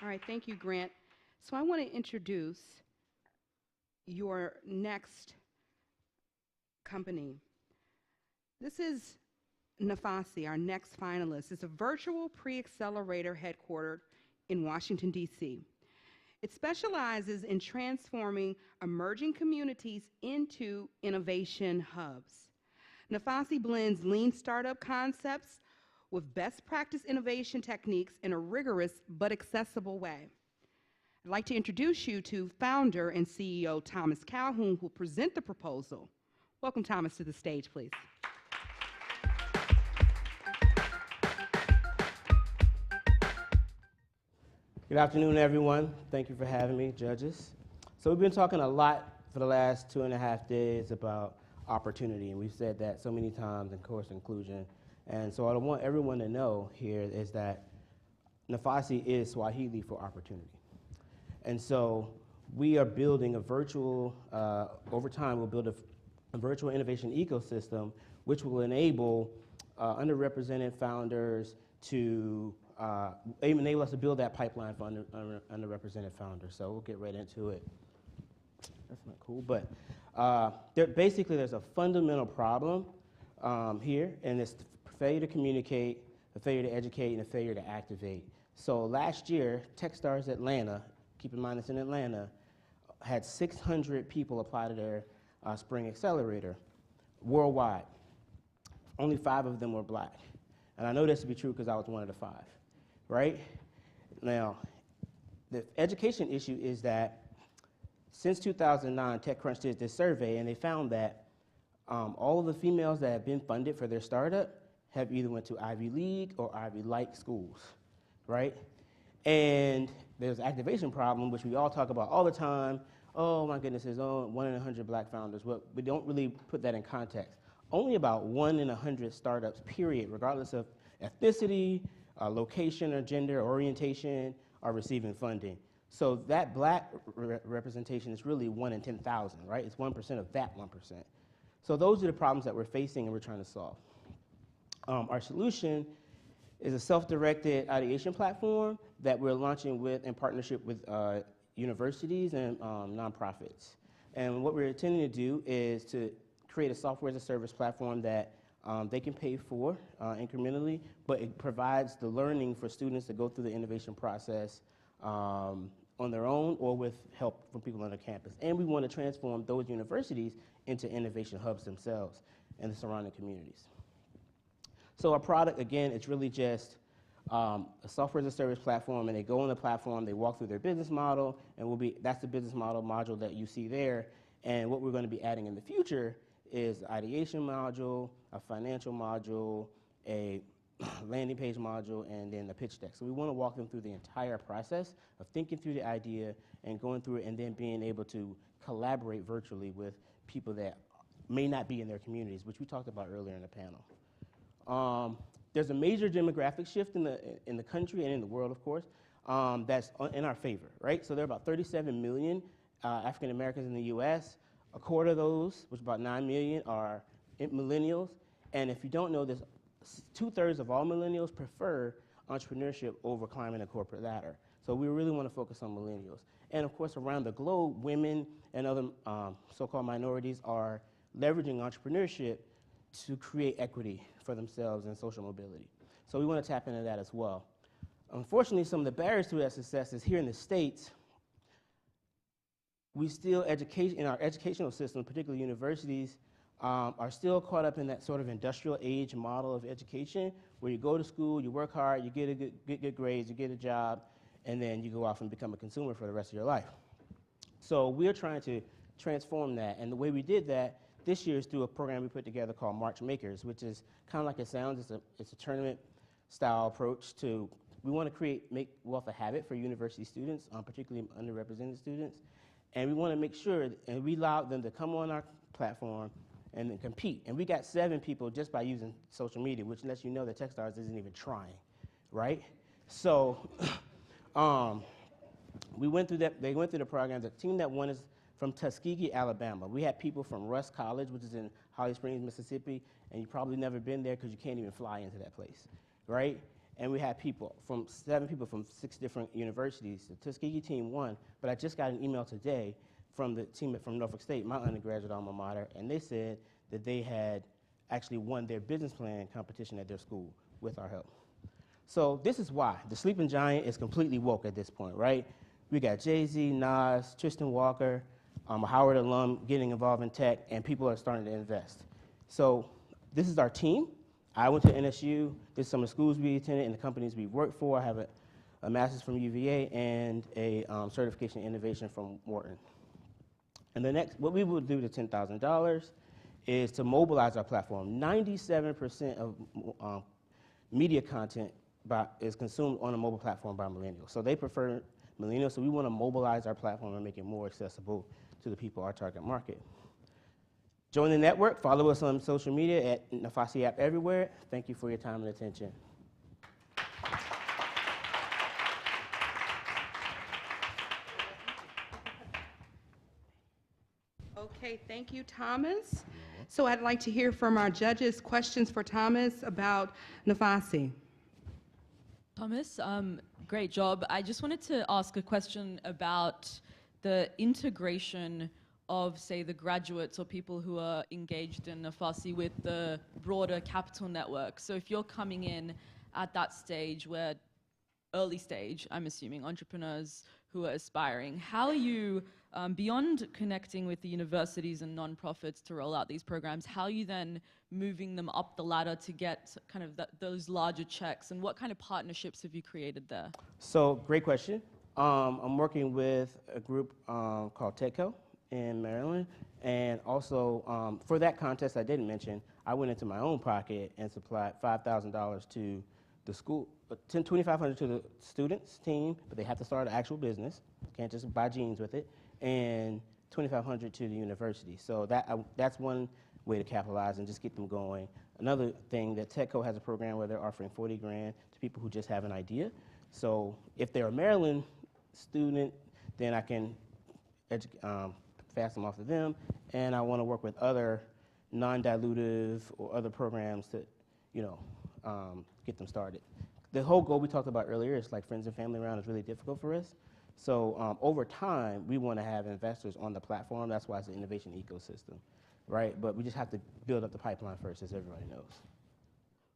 All right, thank you, Grant. So I want to introduce your next company. This is Nafasi, our next finalist. It's a virtual pre-accelerator headquartered in Washington, D.C. It specializes in transforming emerging communities into innovation hubs. Nafasi blends lean startup concepts with best practice innovation techniques in a rigorous but accessible way. I'd like to introduce you to founder and CEO Thomas Calhoun, who will present the proposal. Welcome, Thomas, to the stage, please. Good afternoon, everyone. Thank you for having me, judges. So we've been talking a lot for the last 2.5 days about opportunity, and we've said that so many times in course inclusion. And so what I want everyone to know here is that Nafasi is Swahili for opportunity. And so we are building a virtual, over time we'll build a virtual innovation ecosystem which will enable underrepresented founders to enable us to build that pipeline for underrepresented founders. So we'll get right into it. That's not cool, but basically there's a fundamental problem here, and it's the failure to communicate, the failure to educate, and the failure to activate. So last year, Techstars Atlanta, keep in mind it's in Atlanta, had 600 people apply to their spring accelerator worldwide. Only 5 of them were black. And I know this to be true because I was one of the 5, right? Now, the education issue is that since 2009, TechCrunch did this survey, and they found that all of the females that have been funded for their startup have either went to Ivy League or Ivy-like schools, right? And there's an activation problem, which we all talk about all the time. Oh my goodness, there's 1 in 100 black founders. Well, we don't really put that in context. Only about 1 in 100 startups, period, regardless of ethnicity, location or gender, orientation, are receiving funding. So that black representation is really 1 in 10,000, right? It's 1% of that 1%. So those are the problems that we're facing and we're trying to solve. Our solution is a self-directed ideation platform that we're launching in partnership with universities and nonprofits. And what we're intending to do is to create a software as a service platform that they can pay for incrementally, but it provides the learning for students to go through the innovation process on their own or with help from people on the campus. And we want to transform those universities into innovation hubs themselves and the surrounding communities. So our product, again, it's really just a software as a service platform, and they go on the platform, they walk through their business model, and that's the business model module that you see there. And what we're going to be adding in the future is the ideation module, a financial module, a landing page module, and then the pitch deck. So we want to walk them through the entire process of thinking through the idea and going through it and then being able to collaborate virtually with people that may not be in their communities, which we talked about earlier in the panel. There's a major demographic shift in the country and in the world, of course, that's in our favor, right? So there are about 37 million African Americans in the US. A quarter of those, which is about 9 million, are millennials. And if you don't know this, 2/3 of all millennials prefer entrepreneurship over climbing a corporate ladder. So we really want to focus on millennials. And of course, around the globe, women and other so-called minorities are leveraging entrepreneurship to create equity for themselves and social mobility. So we want to tap into that as well. Unfortunately, some of the barriers to that success is here in the States, we still in our educational system, particularly universities, are still caught up in that sort of industrial age model of education where you go to school, you work hard, you get good grades, you get a job, and then you go off and become a consumer for the rest of your life. So we're trying to transform that, and the way we did that this year is through a program we put together called March Makers, which is kind of like it sounds. It's a tournament-style approach to, we want to make wealth a habit for university students, particularly underrepresented students, and we want to make sure, and we allow them to come on our platform and then compete. And we got 7 people just by using social media, which lets you know that Techstars isn't even trying, right? So we went through that. They went through the program. The team that won is from Tuskegee, Alabama. We had people from Russ College, which is in Holly Springs, Mississippi, and you've probably never been there because you can't even fly into that place, right? and we had seven people from 6 different universities. The Tuskegee team won, but I just got an email today from the team from Norfolk State, my undergraduate alma mater, and they said that they had actually won their business plan competition at their school with our help. So this is why. The sleeping giant is completely woke at this point, right? We got Jay-Z, Nas, Tristan Walker, a Howard alum getting involved in tech, and people are starting to invest. So this is our team. I went to NSU. This is some of the schools we attended and the companies we worked for. I have a master's from UVA and a certification in innovation from Wharton. And what we will do to $10,000 is to mobilize our platform. 97% of media content is consumed on a mobile platform by millennials. So they prefer millennials, so we want to mobilize our platform and make it more accessible to the people, our target market. Join the network, follow us on social media at Nafasi app everywhere. Thank you for your time and attention. Okay, thank you, Thomas. So I'd like to hear from our judges questions for Thomas about Nafasi. Thomas, great job. I just wanted to ask a question about the integration of, say, the graduates or people who are engaged in Nafasi with the broader capital network. So if you're coming in at that stage where, early stage, I'm assuming, entrepreneurs who are aspiring, how are you, beyond connecting with the universities and nonprofits to roll out these programs, how are you then moving them up the ladder to get kind of those larger checks, and what kind of partnerships have you created there? So, great question. I'm working with a group called TechCo in Maryland, and also for that contest I didn't mention, I went into my own pocket and supplied $5,000 to the school, $2,500 to the students team, but they have to start an actual business. Can't just buy jeans with it, and $2,500 to the university. So that's one way to capitalize and just get them going. Another thing, that TechCo has a program where they're offering $40 grand to people who just have an idea. So if they're a Maryland student, then I can pass them off to them, and I want to work with other non-dilutive or other programs to, get them started. The whole goal we talked about earlier is like friends and family round is really difficult for us. So over time, we want to have investors on the platform. That's why it's an innovation ecosystem, right? But we just have to build up the pipeline first, as everybody knows.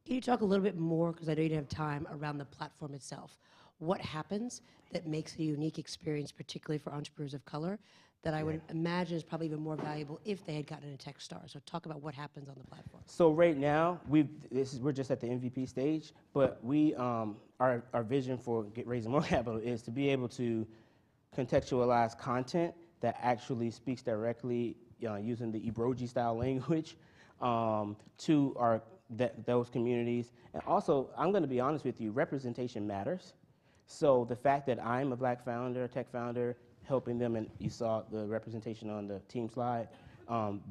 Can you talk a little bit more, because I know you didn't have time, around the platform itself? What happens that makes it a unique experience, particularly for entrepreneurs of color, that I would imagine is probably even more valuable if they had gotten a Techstar? So talk about what happens on the platform. So right now, we're just at the MVP stage, but our vision for raising more capital is to be able to contextualize content that actually speaks directly using the Ebroji style language to those communities. And also, I'm going to be honest with you, representation matters. So the fact that I'm a black founder, tech founder, helping them, and you saw the representation on the team slide,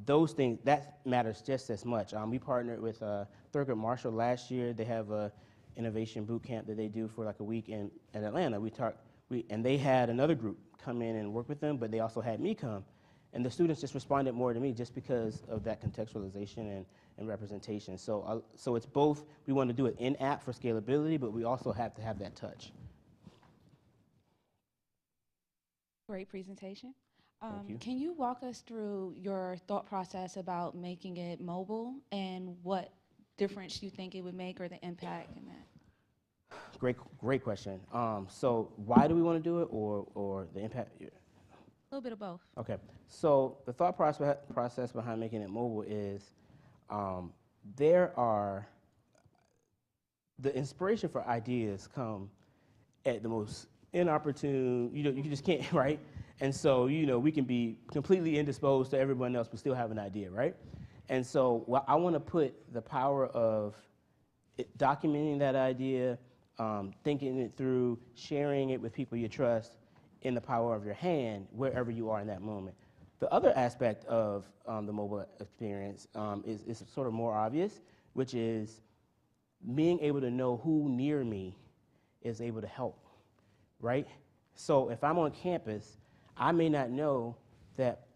those things, that matters just as much. We partnered with Thurgood Marshall last year. They have a innovation boot camp that they do for like a week in Atlanta. And they had another group come in and work with them, but they also had me come. And the students just responded more to me just because of that contextualization and representation. So it's both, we want to do it in-app for scalability, but we also have to have that touch. Great presentation. Thank you. Can you walk us through your thought process about making it mobile and what difference you think it would make or the impact in that? Great question. So why do we want to do it, or the impact? A little bit of both. Okay. So the thought process behind making it mobile is the inspiration for ideas come at the most inopportune, you just can't, right? And so, we can be completely indisposed to everyone else but still have an idea, right? And so I want to put the power of documenting that idea, thinking it through, sharing it with people you trust in the power of your hand wherever you are in that moment. The other aspect of the mobile experience is sort of more obvious, which is being able to know who near me is able to help. Right? So if I'm on campus, I may not know that,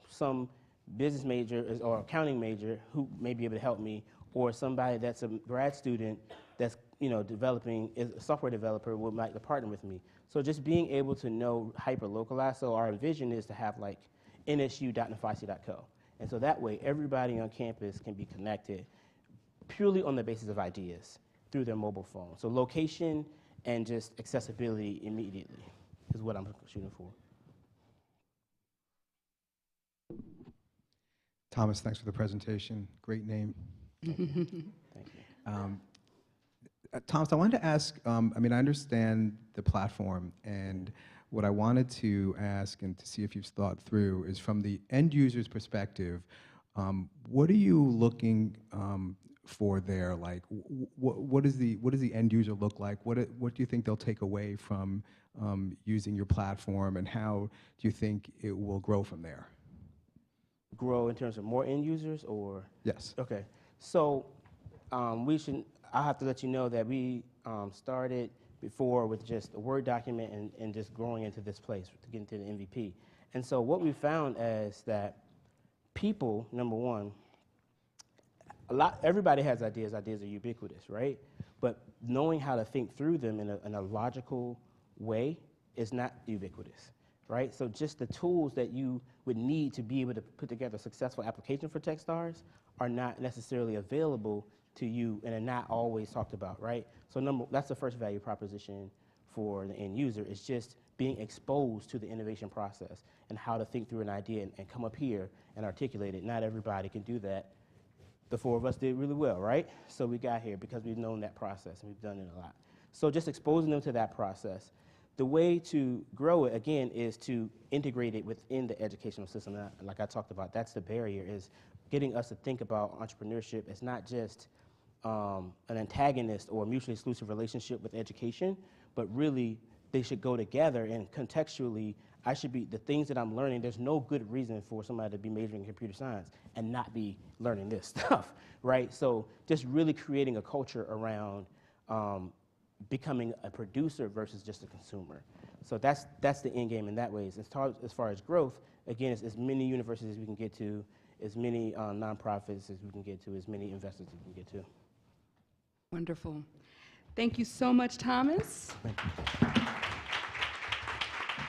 some business major or accounting major who may be able to help me, or somebody that's a grad student that's developing is a software developer would like to partner with me. So just being able to know hyper-localize. So our vision is to have like nsu.nafasi.co. And so that way, everybody on campus can be connected purely on the basis of ideas through their mobile phone. So location and just accessibility immediately is what I'm shooting for. Thomas, thanks for the presentation. Great name. Thank you. Thomas, I wanted to ask, I understand the platform, and what I wanted to ask and to see if you've thought through is from the end user's perspective, what are you looking for there? Like, what does the end user look like? What do you think they'll take away from using your platform, and how do you think it will grow from there? Grow in terms of more end users, or? Yes. Okay. So I'll have to let you know that we started before with just a Word document and just growing into this place to get into the MVP. And so what we found is that people, number one, everybody has ideas. Ideas are ubiquitous, right? But knowing how to think through them in a logical way is not ubiquitous, right? So just the tools that you would need to be able to put together a successful application for Techstars are not necessarily available to you and are not always talked about, right? So that's the first value proposition for the end user, is just being exposed to the innovation process and how to think through an idea and come up here and articulate it. Not everybody can do that. The four of us did really well, right? So we got here because we've known that process and we've done it a lot. So just exposing them to that process. The way to grow it, again, is to integrate it within the educational system. Like I talked about, that's the barrier, is getting us to think about entrepreneurship as not just an antagonist or a mutually exclusive relationship with education, but really they should go together, and contextually, the things that I'm learning, there's no good reason for somebody to be majoring in computer science and not be learning this stuff, right? So just really creating a culture around becoming a producer versus just a consumer. So that's the end game in that way. As far as growth, again, it's as many universities as we can get to, as many nonprofits as we can get to, as many investors as we can get to. Wonderful. Thank you so much, Thomas. Thank you.